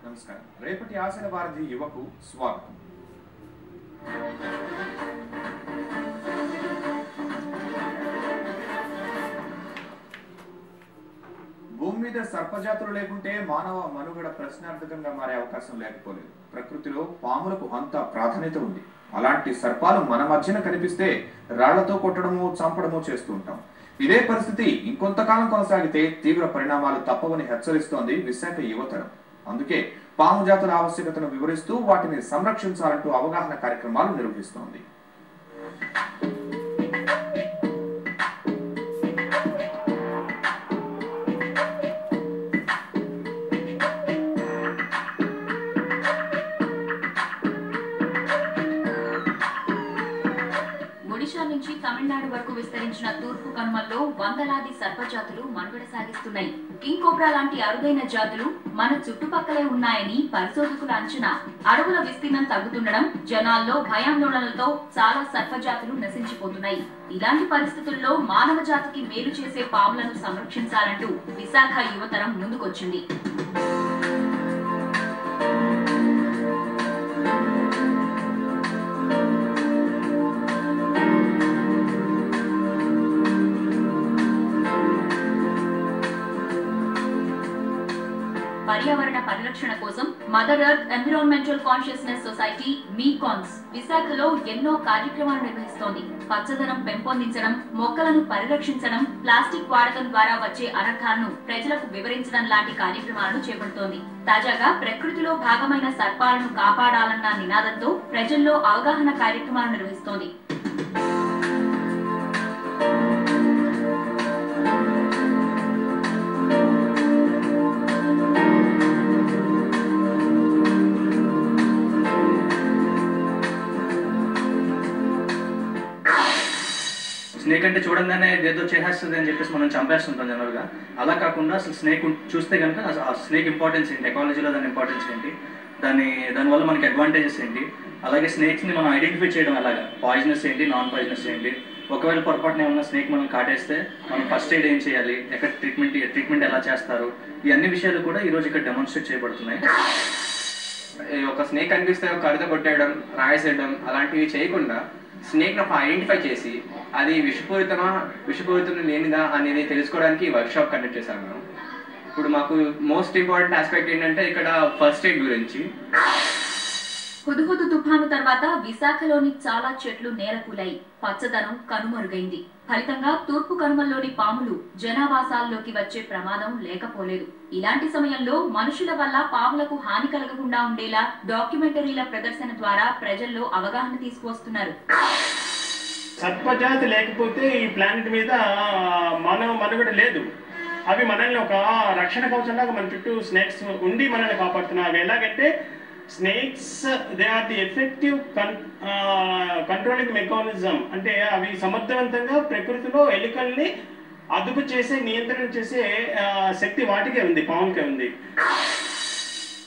నమస్కారం. రేపటి ఆశల వారధి యువకు స్వాగతం. భూమి మీద సర్పజాతులు లేకుంటే మానవ మనుగడ ప్రశ్నార్థకంగా మారే అవకాశం లేకపోలేదు. ప్రకృతిలో పాములకు అంత ప్రాధాన్యత ఉంది. అలాంటి సర్పాలు మన మధ్యన కనిపిస్తే రాళ్లతో కొట్టడము, చంపడము చేస్తూ ఉంటాం. ఇదే పరిస్థితి ఇంకొంతకాలం కొనసాగితే తీవ్ర పరిణామాలు తప్పవని హెచ్చరిస్తోంది విశాఖ యువతరం. అందుకే పాము జాతుల ఆవశ్యకతను వివరిస్తూ వాటిని సంరక్షించాలంటూ అవగాహన కార్యక్రమాలు నిర్వహిస్తోంది. ఒడిషా నుంచి తమిళనాడు వరకు విస్తరించిన తూర్పు కనుమల్లో వందలాది సర్పజాతులు మనుగడ సాగిస్తున్నాయి. కింగ్ కోబ్రా లాంటి అరుదైన జాతులు మన చుట్టుపక్కలే ఉన్నాయని పరిశోధకుల అంచనా. అడవుల విస్తీర్ణం తగ్గుతుండడం, జనాల్లో భయాందోళనలతో చాలా సర్పజాతులు నశించిపోతున్నాయి. ఇలాంటి పరిస్థితుల్లో మానవ జాతికి మేలు చేసే పాములను సంరక్షించాలంటూ విశాఖ యువతరం ముందుకొచ్చింది. పర్యావరణ పరిరక్షణ కోసం Mother Earth Environmental Consciousness Society MECONS విశాఖలో ఎన్నో కార్యక్రమాలు నిర్వహిస్తోంది. పచ్చదనం పెంపొందించడం, మొక్కలను పరిరక్షించడం, ప్లాస్టిక్ వాడకం ద్వారా వచ్చే అనర్థాలను ప్రజలకు వివరించడం లాంటి కార్యక్రమాలను చేపడుతోంది. తాజాగా ప్రకృతిలో భాగమైన సర్పాలను కాపాడాలన్న నినాదంతో ప్రజల్లో అవగాహన కార్యక్రమాలు నిర్వహిస్తోంది. స్నేక్ అంటే చూడంగానే ఏదో చేసేస్తుంది అని చెప్పేసి మనం చంపేస్తుంటాం జనరల్గా. అలా కాకుండా అసలు స్నేక్ చూస్తే కనుక ఆ స్నేక్ ఇంపార్టెన్స్ ఏంటి, ఎకాలజీలో దాని ఇంపార్టెన్స్ ఏంటి, దానివల్ల మనకి అడ్వాంటేజెస్ ఏంటి, అలాగే స్నేక్స్ని మనం ఐడెంటిఫై చేయడం ఎలాగా, పాయిజనస్ ఏంటి, నాన్ పాయిజనస్ ఏంటి, ఒకవేళ పొరపాటున ఏమన్నా స్నేక్ మనం కాటేస్తే మనం ఫస్ట్ ఎయిడ్ ఏం చేయాలి, ఎక్కడ ట్రీట్మెంట్ ఎలా చేస్తారు, ఈ అన్ని విషయాలు కూడా ఈరోజు ఇక్కడ డెమాన్స్ట్రేట్ చేయబడుతున్నాయి. ఒక స్నేక్ కనిపిస్తే ఒక కరుత కొట్టేయడం, రాయేసేయడం అలాంటివి చేయకుండా స్నేక్ను ఐడెంటిఫై చేసి అది విషపూరితం లేనిదా అనేది తెలుసుకోవడానికి వర్క్షాప్ కండక్ట్ చేశాము మేము. ఇప్పుడు మాకు మోస్ట్ ఇంపార్టెంట్ ఆస్పెక్ట్ ఏంటంటే ఇక్కడ ఫస్ట్ ఎయిడ్ గురించి. హుదుహుదు తుఫాను తర్వాత విశాఖలోని చాలా చెట్లు నేలకూలాయి, పచ్చదనం కనుమరుగైంది. ఫలితంగా తూర్పు కనుమల్లోని పాములు జనావాసాల్లోకి వచ్చే ప్రమాదం లేకపోలేదు. ఇలాంటి సమయంలో మనుషుల వల్ల పాములకు హాని కలగకుండా ఉండేలా డాక్యుమెంటరీల ప్రదర్శన ద్వారా ప్రజల్లో అవగాహన తీసుకువస్తున్నారు. సర్పజాతి లేకపోతే ఈ ప్లానెట్ మీద మానవ మనుగడ లేదు. అవి మనల్ని ఒక రక్షణ కవచంలాగా మన చుట్టూ స్నేక్స్ ఉండి మనల్ని కాపాడుతున్నాయి. అవి ఎలాగంటే snakes they are the effective controlling mechanism. అంటే అవి సమర్థవంతంగా ప్రకృతిలో ఎలుకల్ని అదుపు చేసే, నియంత్రణ చేసే శక్తి వాటికే ఉంది, పాములకే ఉంది.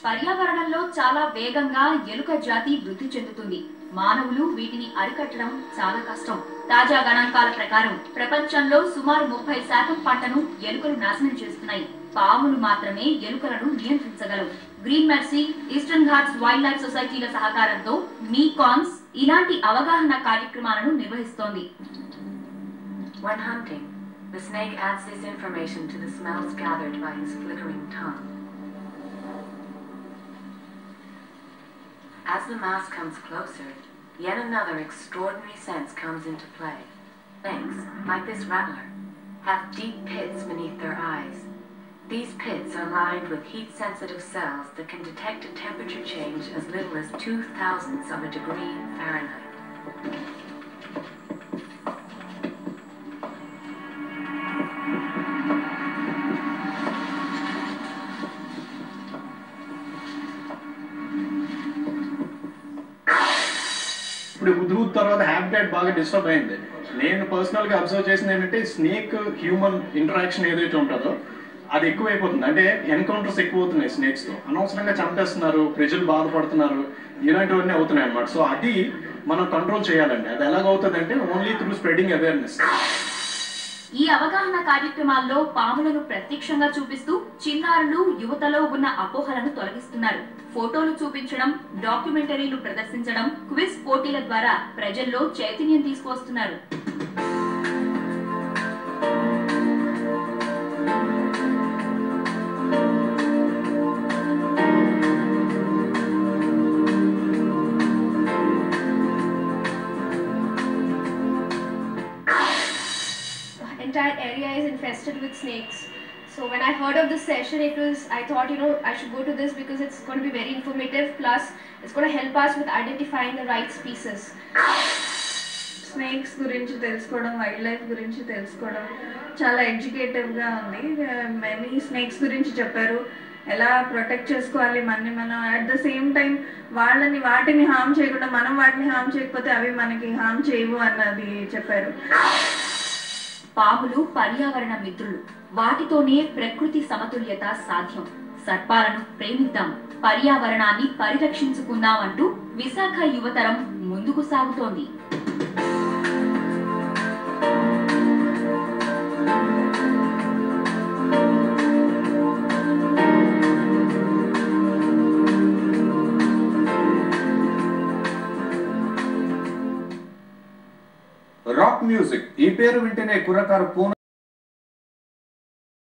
పర్యావరణంలో చాలా వేగంగా ఎలుక జాతి వృద్ధి చెందుతుంది. మానవులు వీటిని అరికట్టడం చాలా కష్టం. తాజా గణాంకాల ప్రకారం ప్రపంచంలో సుమారు 30% పంటను ఎలుకలు నాశనం చేస్తున్నాయి. పాములు మాత్రమే ఎలుకలను నియంత్రించగలవు. Green Mercy, Eastern Ghats wild life సొసైటీల సహకారంతో మీకాన్స్ ఇలాంటి అవగాహన కార్యక్రమాలను నిర్వహిస్తోంది. When hunting, the snake adds this information to the smells gathered by his flickering tongue. As the mass comes closer, yet another extraordinary sense comes into play. Snakes, like this rattler, have deep pits beneath their eyes. These pits are lined with heat-sensitive cells that can detect a temperature change as little as 0.002 of a degree Fahrenheit. ఇప్పుడు Hudhud తర్వాత habitat బాగా disturb అయింది. నేను పర్సనల్గా observe చేసింది ఏంటంటే snake human interaction ఏదైతే ఉంటుందో అది ఎక్కువైపోతుంది. అంటే ఎన్కౌంటర్స్ ఎక్కువ అవుతున్నాయి స్నేక్స్తో, అనవసరంగా చంపేస్తున్నారు, ప్రజలు బాధపడుతున్నారు, ఇలాంటివన్నీ అవుతున్నాయి అన్నమాట. సో అది మనం కంట్రోల్ చేయాలండి. అది ఎలాగవుతుంది అంటే ఓన్లీ త్రూ స్ప్రెడింగ్ అవేర్నెస్. ఈ అవగాహన కార్యక్రమాల్లో పాములను ప్రత్యక్షంగా చూపిస్తూ చిన్నారులు యువతలో ఉన్న అపోహలను తొలగిస్తున్నారు. ఫోటోలు చూపించడం, డాక్యుమెంటరీలు ప్రదర్శించడం, క్విజ్ పోటీల ద్వారా ప్రజల్లో చైతన్యం తీసుకువస్తున్నారు. Entire area is infested with snakes. So when I heard of this session, I thought, I should go to this because it's going to be very informative. Plus, it's going to help us with identifying the right species. Snakes గురించి తెలుసుకోవడం, wild life గురించి తెలుసుకోవడం చాలా ఎడ్యుకేటివ్గా ఉంది. Many snakes గురించి చెప్పారు, ఎలా protect చేసుకోవాలి మనం. అట్ ద సేమ్ టైం వాటిని హామ్ చేయకుండా మనం వాటిని హామ్ చేయకపోతే అవి మనకి హామ్ చేయవు అన్నది చెప్పారు. పాములు పర్యావరణ మిత్రులు, వాటితోనే ప్రకృతి సమతుల్యత సాధ్యం. సర్పాలను ప్రేమిద్దాం, పర్యావరణాన్ని పరిరక్షించుకుందాం అంటూ విశాఖ యువతరం ముందుకు సాగుతోంది. రాక్ మ్యూజిక్ ఈ పేరు వింటేనే కుర్రకారు